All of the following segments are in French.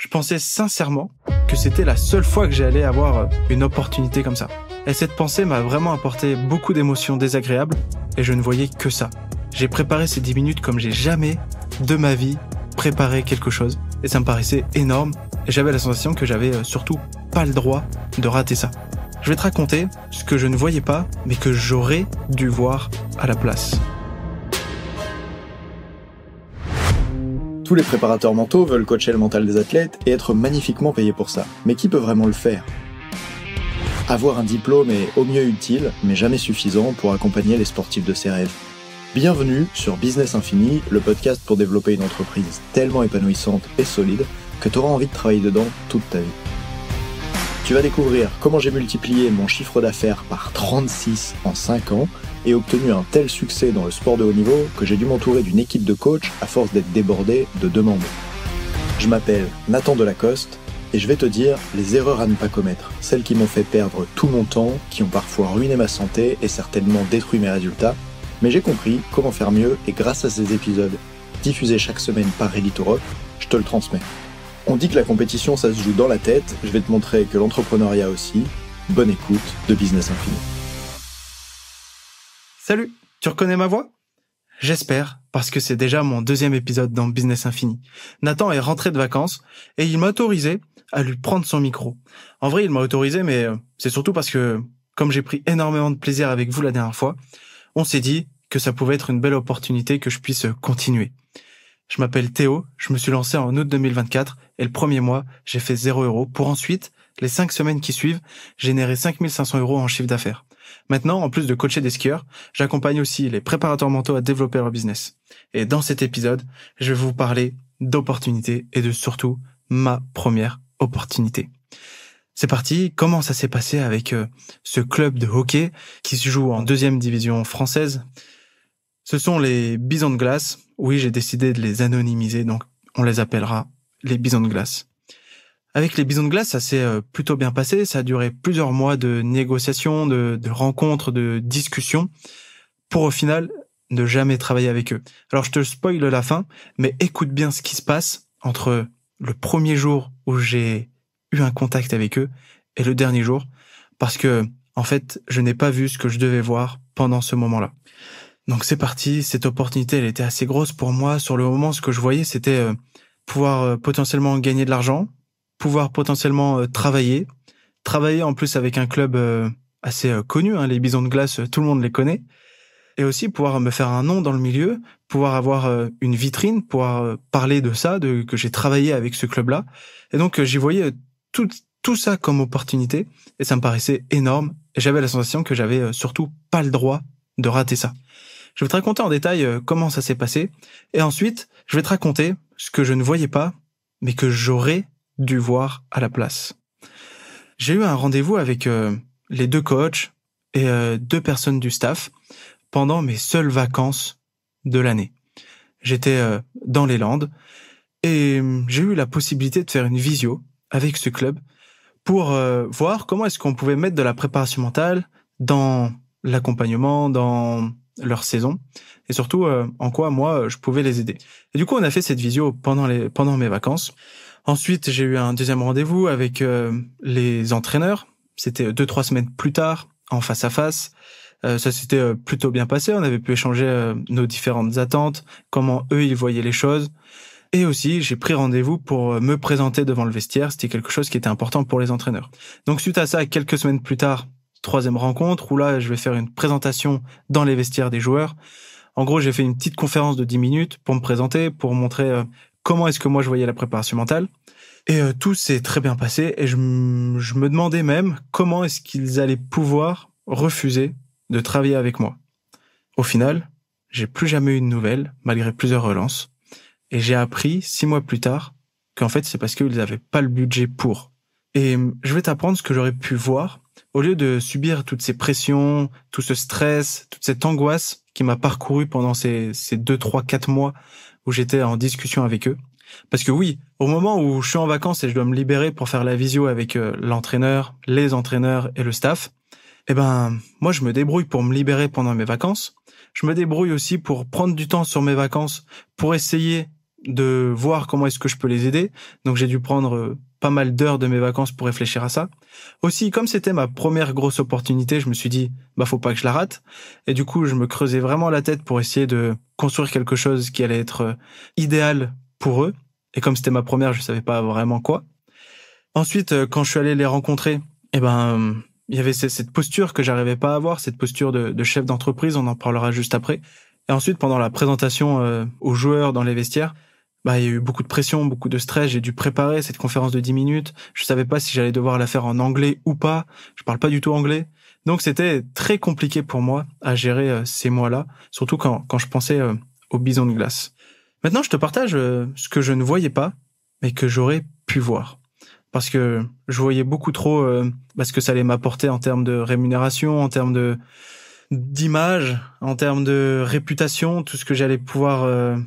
Je pensais sincèrement que c'était la seule fois que j'allais avoir une opportunité comme ça. Et cette pensée m'a vraiment apporté beaucoup d'émotions désagréables et je ne voyais que ça. J'ai préparé ces 10 minutes comme j'ai jamais de ma vie préparé quelque chose et ça me paraissait énorme et j'avais la sensation que j'avais surtout pas le droit de rater ça. Je vais te raconter ce que je ne voyais pas mais que j'aurais dû voir à la place. Tous les préparateurs mentaux veulent coacher le mental des athlètes et être magnifiquement payés pour ça. Mais qui peut vraiment le faire ? Avoir un diplôme est au mieux utile, mais jamais suffisant pour accompagner les sportifs de ses rêves. Bienvenue sur Business Infini, le podcast pour développer une entreprise tellement épanouissante et solide que tu auras envie de travailler dedans toute ta vie. Tu vas découvrir comment j'ai multiplié mon chiffre d'affaires par 36 en 5 ans et obtenu un tel succès dans le sport de haut niveau que j'ai dû m'entourer d'une équipe de coachs à force d'être débordé de demandes. Je m'appelle Nathan Delacoste et je vais te dire les erreurs à ne pas commettre, celles qui m'ont fait perdre tout mon temps, qui ont parfois ruiné ma santé et certainement détruit mes résultats, mais j'ai compris comment faire mieux et grâce à ces épisodes diffusés chaque semaine par Ready to Rock, je te le transmets. On dit que la compétition ça se joue dans la tête, je vais te montrer que l'entrepreneuriat aussi. Bonne écoute de Business Infini. Salut, tu reconnais ma voix ? J'espère, parce que c'est déjà mon 2e épisode dans Business Infini. Nathan est rentré de vacances et il m'a autorisé à lui prendre son micro. En vrai, il m'a autorisé, mais c'est surtout parce que, comme j'ai pris énormément de plaisir avec vous la dernière fois, on s'est dit que ça pouvait être une belle opportunité que je puisse continuer. Je m'appelle Théo, je me suis lancé en août 2024 et le premier mois, j'ai fait 0 € pour ensuite, les 5 semaines qui suivent, générer 5 500 € en chiffre d'affaires. Maintenant, en plus de coacher des skieurs, j'accompagne aussi les préparateurs mentaux à développer leur business. Et dans cet épisode, je vais vous parler d'opportunités et de surtout ma première opportunité. C'est parti, comment ça s'est passé avec ce club de hockey qui se joue en 2e division française ? Ce sont les Bisons de glace. Oui, j'ai décidé de les anonymiser, donc on les appellera les Bisons de glace. Avec les Bisons de glace, ça s'est plutôt bien passé. Ça a duré plusieurs mois de négociations, de rencontres, de discussions, pour au final ne jamais travailler avec eux. Alors je te spoil la fin, mais écoute bien ce qui se passe entre le premier jour où j'ai eu un contact avec eux et le dernier jour, parce que en fait, je n'ai pas vu ce que je devais voir pendant ce moment-là. Donc c'est parti, cette opportunité, elle était assez grosse pour moi. Sur le moment, ce que je voyais, c'était pouvoir potentiellement gagner de l'argent, pouvoir potentiellement travailler en plus avec un club assez connu, les Bisons de glace, tout le monde les connaît, et aussi pouvoir me faire un nom dans le milieu, pouvoir avoir une vitrine, pouvoir parler de ça, que j'ai travaillé avec ce club-là. Et donc j'y voyais tout ça comme opportunité, et ça me paraissait énorme, et j'avais la sensation que j'avais surtout pas le droit de rater ça. Je vais te raconter en détail comment ça s'est passé, et ensuite, je vais te raconter ce que je ne voyais pas, mais que j'aurais dû voir à la place. J'ai eu un rendez-vous avec les 2 coachs et 2 personnes du staff pendant mes seules vacances de l'année. J'étais dans les Landes, et j'ai eu la possibilité de faire une visio avec ce club pour voir comment est-ce qu'on pouvait mettre de la préparation mentale dans l'accompagnement, dans leur saison, et surtout en quoi moi je pouvais les aider. Et du coup on a fait cette visio pendant mes vacances. Ensuite j'ai eu un 2e rendez-vous avec les entraîneurs. C'était 2-3 semaines plus tard, en face à face. Ça s'était plutôt bien passé. On avait pu échanger nos différentes attentes, comment eux ils voyaient les choses. Et aussi j'ai pris rendez-vous pour me présenter devant le vestiaire. C'était quelque chose qui était important pour les entraîneurs. Donc suite à ça, quelques semaines plus tard, 3e rencontre où là je vais faire une présentation dans les vestiaires des joueurs. En gros, j'ai fait une petite conférence de 10 minutes pour me présenter, pour montrer comment est-ce que moi je voyais la préparation mentale. Et tout s'est très bien passé et je me demandais même comment est-ce qu'ils allaient pouvoir refuser de travailler avec moi. Au final, j'ai plus jamais eu de nouvelles malgré plusieurs relances et j'ai appris 6 mois plus tard qu'en fait c'est parce qu'ils n'avaient pas le budget pour. Et je vais t'apprendre ce que j'aurais pu voir au lieu de subir toutes ces pressions, tout ce stress, toute cette angoisse qui m'a parcouru pendant ces 2, 3, 4 mois où j'étais en discussion avec eux. Parce que oui, au moment où je suis en vacances et je dois me libérer pour faire la visio avec l'entraîneur, les entraîneurs et le staff, moi je me débrouille pour me libérer pendant mes vacances. Je me débrouille aussi pour prendre du temps sur mes vacances pour essayer de voir comment est-ce que je peux les aider. Donc j'ai dû prendre pas mal d'heures de mes vacances pour réfléchir à ça. Aussi, comme c'était ma première grosse opportunité, je me suis dit, faut pas que je la rate. Et du coup, je me creusais vraiment la tête pour essayer de construire quelque chose qui allait être idéal pour eux. Et comme c'était ma première, je savais pas vraiment quoi. Ensuite, quand je suis allé les rencontrer, il y avait cette posture que j'arrivais pas à avoir, cette posture de chef d'entreprise, on en parlera juste après. Et ensuite, pendant la présentation aux joueurs dans les vestiaires, il y a eu beaucoup de pression, beaucoup de stress. J'ai dû préparer cette conférence de 10 minutes. Je savais pas si j'allais devoir la faire en anglais ou pas. Je parle pas du tout anglais. Donc, c'était très compliqué pour moi à gérer ces mois-là, surtout quand je pensais au bison de glace. Maintenant, je te partage ce que je ne voyais pas, mais que j'aurais pu voir. Parce que je voyais beaucoup trop ce que ça allait m'apporter en termes de rémunération, en termes d'image, en termes de réputation, tout ce que j'allais pouvoir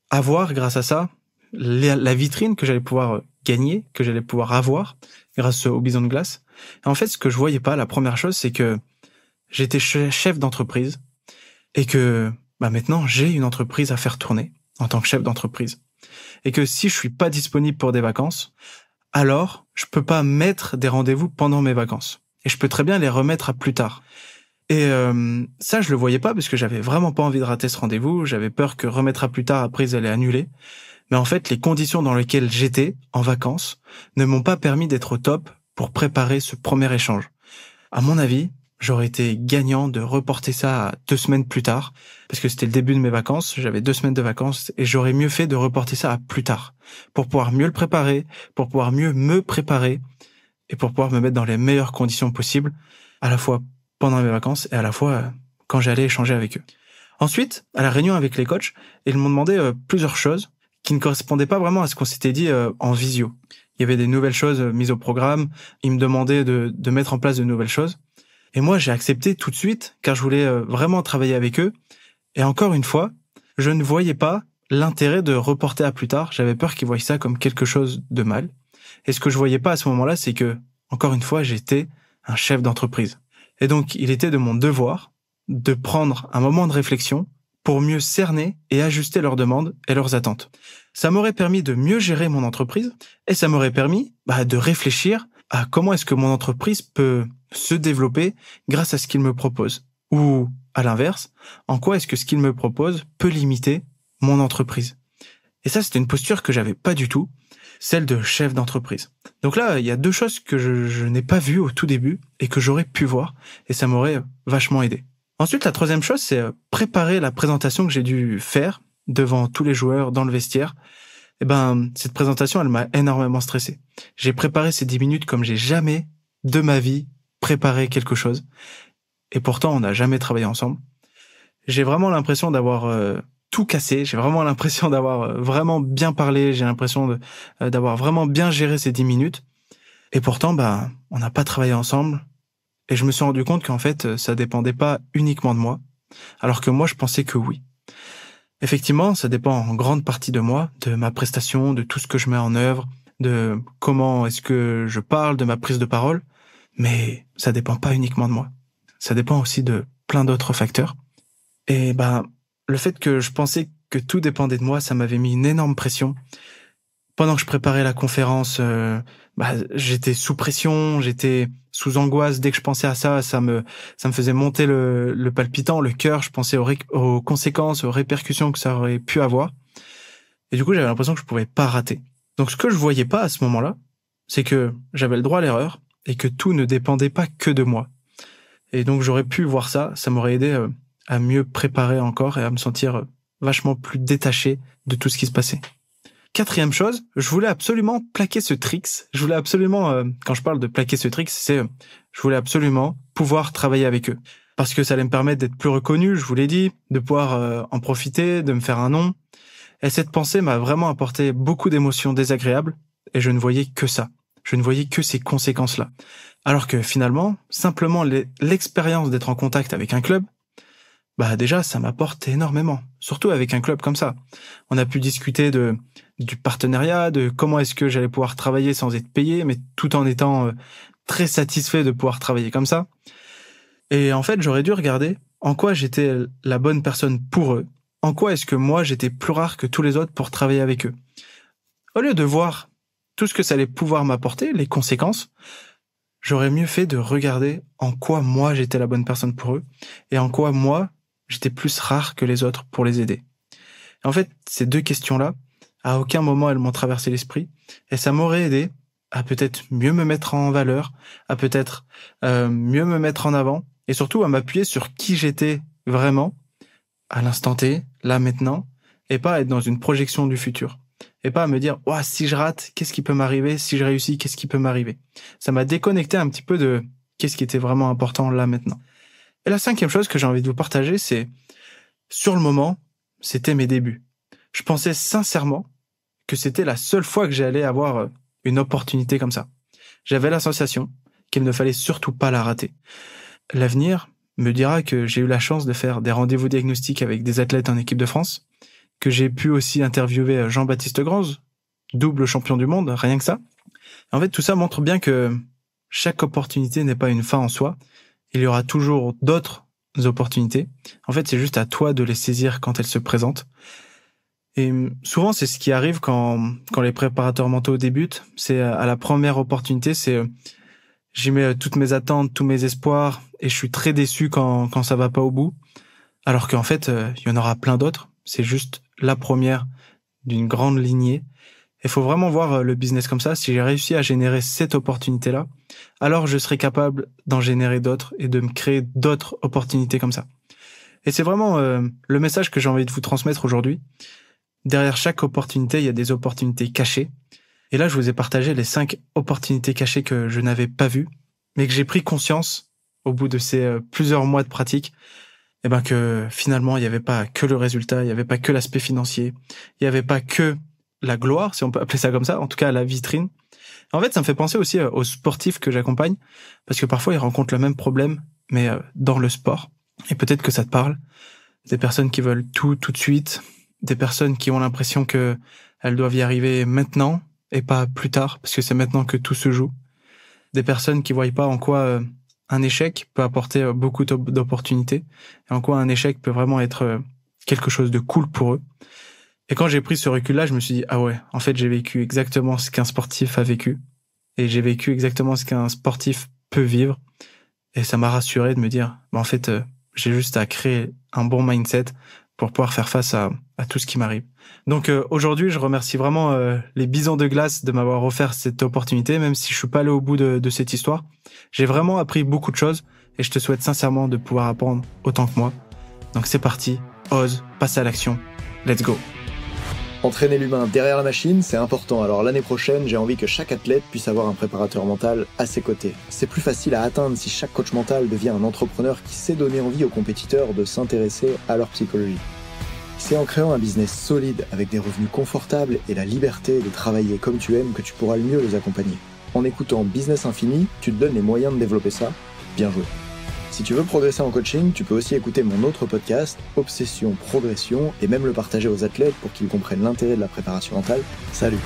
avoir grâce à ça, la vitrine que j'allais pouvoir gagner, que j'allais pouvoir avoir grâce au bison de glace. Et en fait, ce que je voyais pas, la première chose, c'est que j'étais chef d'entreprise et que maintenant, j'ai une entreprise à faire tourner en tant que chef d'entreprise. Et que si je suis pas disponible pour des vacances, alors je peux pas mettre des rendez-vous pendant mes vacances. Et je peux très bien les remettre à plus tard. Et ça, je le voyais pas parce que j'avais vraiment pas envie de rater ce rendez-vous. J'avais peur que remettre à plus tard, après, ils allaient annuler. Mais en fait, les conditions dans lesquelles j'étais en vacances ne m'ont pas permis d'être au top pour préparer ce premier échange. À mon avis, j'aurais été gagnant de reporter ça à 2 semaines plus tard, parce que c'était le début de mes vacances, j'avais 2 semaines de vacances, et j'aurais mieux fait de reporter ça à plus tard, pour pouvoir mieux le préparer, pour pouvoir mieux me préparer, et pour pouvoir me mettre dans les meilleures conditions possibles, à la fois pendant mes vacances et à la fois quand j'allais échanger avec eux. Ensuite, à la réunion avec les coachs, ils m'ont demandé plusieurs choses qui ne correspondaient pas vraiment à ce qu'on s'était dit en visio. Il y avait des nouvelles choses mises au programme, ils me demandaient de mettre en place de nouvelles choses. Et moi, j'ai accepté tout de suite, car je voulais vraiment travailler avec eux. Et encore une fois, je ne voyais pas l'intérêt de reporter à plus tard. J'avais peur qu'ils voient ça comme quelque chose de mal. Et ce que je voyais pas à ce moment-là, c'est que, encore une fois, j'étais un chef d'entreprise. Et donc, il était de mon devoir de prendre un moment de réflexion pour mieux cerner et ajuster leurs demandes et leurs attentes. Ça m'aurait permis de mieux gérer mon entreprise et ça m'aurait permis de réfléchir à comment est-ce que mon entreprise peut se développer grâce à ce qu'il me propose. Ou, à l'inverse, en quoi est-ce que ce qu'il me propose peut limiter mon entreprise. Et ça, c'était une posture que j'avais pas du tout, celle de chef d'entreprise. Donc là, il y a 2 choses que je n'ai pas vues au tout début et que j'aurais pu voir, et ça m'aurait vachement aidé. Ensuite, la 3e chose, c'est préparer la présentation que j'ai dû faire devant tous les joueurs dans le vestiaire. Cette présentation, elle m'a énormément stressé. J'ai préparé ces 10 minutes comme j'ai jamais de ma vie préparé quelque chose. Et pourtant, on n'a jamais travaillé ensemble. J'ai vraiment l'impression d'avoir tout cassé. J'ai vraiment l'impression d'avoir vraiment bien parlé. J'ai l'impression d'avoir vraiment bien géré ces 10 minutes. Et pourtant, on n'a pas travaillé ensemble. Et je me suis rendu compte qu'en fait, ça dépendait pas uniquement de moi. Alors que moi, je pensais que oui. Effectivement, ça dépend en grande partie de moi, de ma prestation, de tout ce que je mets en œuvre, de comment est-ce que je parle, de ma prise de parole. Mais ça dépend pas uniquement de moi. Ça dépend aussi de plein d'autres facteurs. Et le fait que je pensais que tout dépendait de moi, ça m'avait mis une énorme pression. Pendant que je préparais la conférence, j'étais sous pression, j'étais sous angoisse. Dès que je pensais à ça, ça me faisait monter le palpitant, le cœur. Je pensais aux conséquences, aux répercussions que ça aurait pu avoir. Et du coup, j'avais l'impression que je pouvais pas rater. Donc, ce que je voyais pas à ce moment-là, c'est que j'avais le droit à l'erreur et que tout ne dépendait pas que de moi. Et donc, j'aurais pu voir ça. Ça m'aurait aidé à mieux préparer encore et à me sentir vachement plus détaché de tout ce qui se passait. 4e chose, je voulais absolument plaquer ce tricks. Je voulais absolument, quand je parle de plaquer ce tricks, je voulais absolument pouvoir travailler avec eux. Parce que ça allait me permettre d'être plus reconnu, je vous l'ai dit, de pouvoir en profiter, de me faire un nom. Et cette pensée m'a vraiment apporté beaucoup d'émotions désagréables et je ne voyais que ça. Je ne voyais que ces conséquences-là. Alors que finalement, simplement l'expérience d'être en contact avec un club, déjà, ça m'apporte énormément. Surtout avec un club comme ça. On a pu discuter du partenariat, de comment est-ce que j'allais pouvoir travailler sans être payé, mais tout en étant très satisfait de pouvoir travailler comme ça. Et en fait, j'aurais dû regarder en quoi j'étais la bonne personne pour eux en quoi est-ce que moi j'étais plus rare que tous les autres pour travailler avec eux. Au lieu de voir tout ce que ça allait pouvoir m'apporter, les conséquences, j'aurais mieux fait de regarder en quoi moi j'étais la bonne personne pour eux et en quoi moi j'étais plus rare que les autres pour les aider. Et en fait, ces deux questions-là, à aucun moment elles m'ont traversé l'esprit et ça m'aurait aidé à peut-être mieux me mettre en valeur, à peut-être mieux me mettre en avant et surtout à m'appuyer sur qui j'étais vraiment à l'instant T, là maintenant, et pas être dans une projection du futur. Et pas à me dire, ouah, si je rate, qu'est-ce qui peut m'arriver? Si je réussis, qu'est-ce qui peut m'arriver? Ça m'a déconnecté un petit peu de qu'est-ce qui était vraiment important là maintenant. Et la cinquième chose que j'ai envie de vous partager, c'est, sur le moment, c'était mes débuts. Je pensais sincèrement que c'était la seule fois que j'allais avoir une opportunité comme ça. J'avais la sensation qu'il ne fallait surtout pas la rater. L'avenir me dira que j'ai eu la chance de faire des rendez-vous diagnostiques avec des athlètes en équipe de France, que j'ai pu aussi interviewer Jean-Baptiste Grandz, double champion du monde, rien que ça. En fait, tout ça montre bien que chaque opportunité n'est pas une fin en soi. Il y aura toujours d'autres opportunités. En fait, c'est juste à toi de les saisir quand elles se présentent. Et souvent, c'est ce qui arrive quand les préparateurs mentaux débutent. C'est à la première opportunité, j'y mets toutes mes attentes, tous mes espoirs, et je suis très déçu quand ça va pas au bout. Alors qu'en fait, il y en aura plein d'autres. C'est juste la première d'une grande lignée. Il faut vraiment voir le business comme ça. Si j'ai réussi à générer cette opportunité-là, alors je serai capable d'en générer d'autres et de me créer d'autres opportunités comme ça. Et c'est vraiment le message que j'ai envie de vous transmettre aujourd'hui. Derrière chaque opportunité, il y a des opportunités cachées. Et là, je vous ai partagé les 5 opportunités cachées que je n'avais pas vues, mais que j'ai pris conscience au bout de ces plusieurs mois de pratique, que finalement, il n'y avait pas que le résultat, il n'y avait pas que l'aspect financier, il n'y avait pas que la gloire, si on peut appeler ça comme ça, en tout cas la vitrine. En fait, ça me fait penser aussi aux sportifs que j'accompagne, parce que parfois, ils rencontrent le même problème, mais dans le sport. Et peut-être que ça te parle. Des personnes qui veulent tout de suite, des personnes qui ont l'impression que elles doivent y arriver maintenant et pas plus tard, parce que c'est maintenant que tout se joue. Des personnes qui voient pas en quoi un échec peut apporter beaucoup d'opportunités, et en quoi un échec peut vraiment être quelque chose de cool pour eux. Et quand j'ai pris ce recul-là, je me suis dit, ah ouais, en fait, j'ai vécu exactement ce qu'un sportif a vécu, et j'ai vécu exactement ce qu'un sportif peut vivre, et ça m'a rassuré de me dire, en fait, j'ai juste à créer un bon mindset pour pouvoir faire face à tout ce qui m'arrive. Donc aujourd'hui, je remercie vraiment les Bisons de Glace de m'avoir offert cette opportunité, même si je suis pas allé au bout de cette histoire. J'ai vraiment appris beaucoup de choses et je te souhaite sincèrement de pouvoir apprendre autant que moi. Donc c'est parti, ose, passe à l'action, let's go. Entraîner l'humain derrière la machine, c'est important. Alors l'année prochaine, j'ai envie que chaque athlète puisse avoir un préparateur mental à ses côtés. C'est plus facile à atteindre si chaque coach mental devient un entrepreneur qui sait donner envie aux compétiteurs de s'intéresser à leur psychologie. C'est en créant un business solide avec des revenus confortables et la liberté de travailler comme tu aimes que tu pourras le mieux les accompagner. En écoutant Business Infini, tu te donnes les moyens de développer ça. Bien joué. Si tu veux progresser en coaching, tu peux aussi écouter mon autre podcast, Obsession Progression, et même le partager aux athlètes pour qu'ils comprennent l'intérêt de la préparation mentale. Salut!